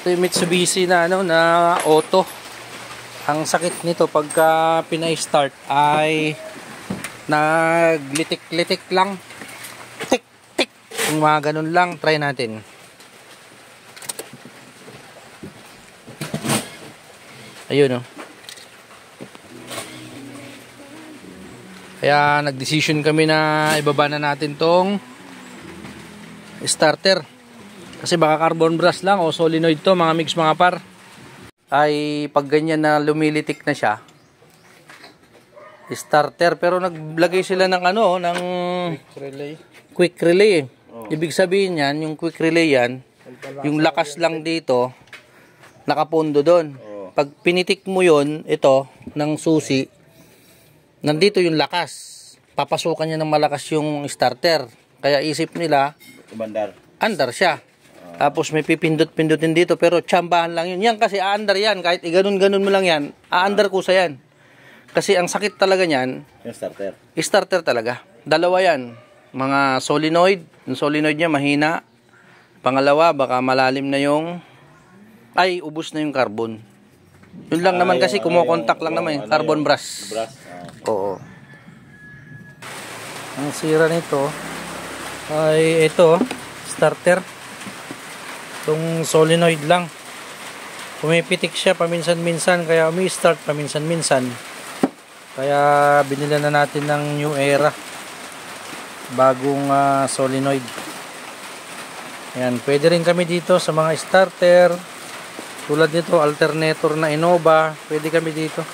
Ito yung Mitsubishi na na auto. Ang sakit nito pagka pina-start ay naglitik-litik lang. Tik-tik. Yung mga ganun lang, try natin. Ayun oh. Kaya nag-decision kami na ibaba na natin tong starter. Kasi baka carbon brush lang o solenoid to mga mix mga par. Ay pag ganyan na lumilitik na siya. Starter pero naglagay sila ng ano ng quick relay. Ibig sabihin yan, yung quick relay yan, yung lakas lang dito nakapondo doon. Pag pinitik mo yon ito ng susi, nandito yung lakas. Papasukan niya ng malakas yung starter. Kaya isip nila andar siya. Tapos may pipindot-pindutin dito pero tsambahan lang yun. Yan kasi aandar yan. Kahit iganon-ganon mo lang yan, aandar ko sa yan. Kasi ang sakit talaga niyan, yung starter. Starter talaga. Dalawa yan. Mga solenoid. Yung solenoid niya mahina. Pangalawa, baka malalim na yung ubos na yung carbon. Yun lang naman kasi kumokontak lang naman yung carbon brush. Oo. Ang sira nito ay ito, starter. Itong solenoid lang. Pumipitik siya paminsan-minsan kaya umi-start paminsan-minsan. Kaya binila na natin ng new era. Bagong solenoid. Ayan, pwede rin kami dito sa mga starter. Tulad nito, alternator na Innova. Pwede kami dito.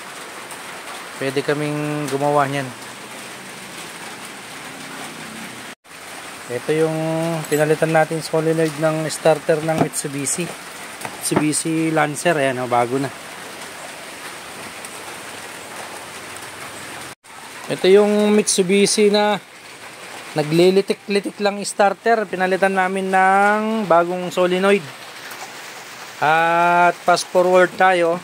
Pwede kaming gumawa niyan. Ito yung pinalitan natin solenoid ng starter ng Mitsubishi. Mitsubishi Lancer. Ayan, bago na. Ito yung Mitsubishi na naglilitik-litik lang starter. Pinalitan namin ng bagong solenoid. At fast forward tayo.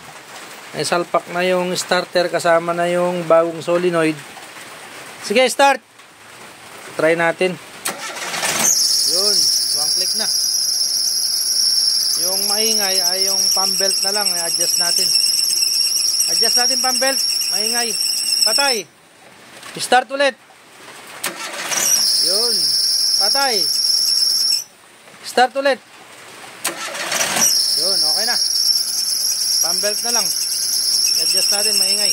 May salpak na yung starter kasama na yung bagong solenoid. Sige, start! Try natin. Yun, one click na. Yung maingay ay yung pump belt na lang. I-adjust natin. Adjust natin pump belt. Maingay. Patay. Start ulit. Yun. Patay. Start ulit. Yun, okay na. Pump belt na lang. I-adjust natin, maingay.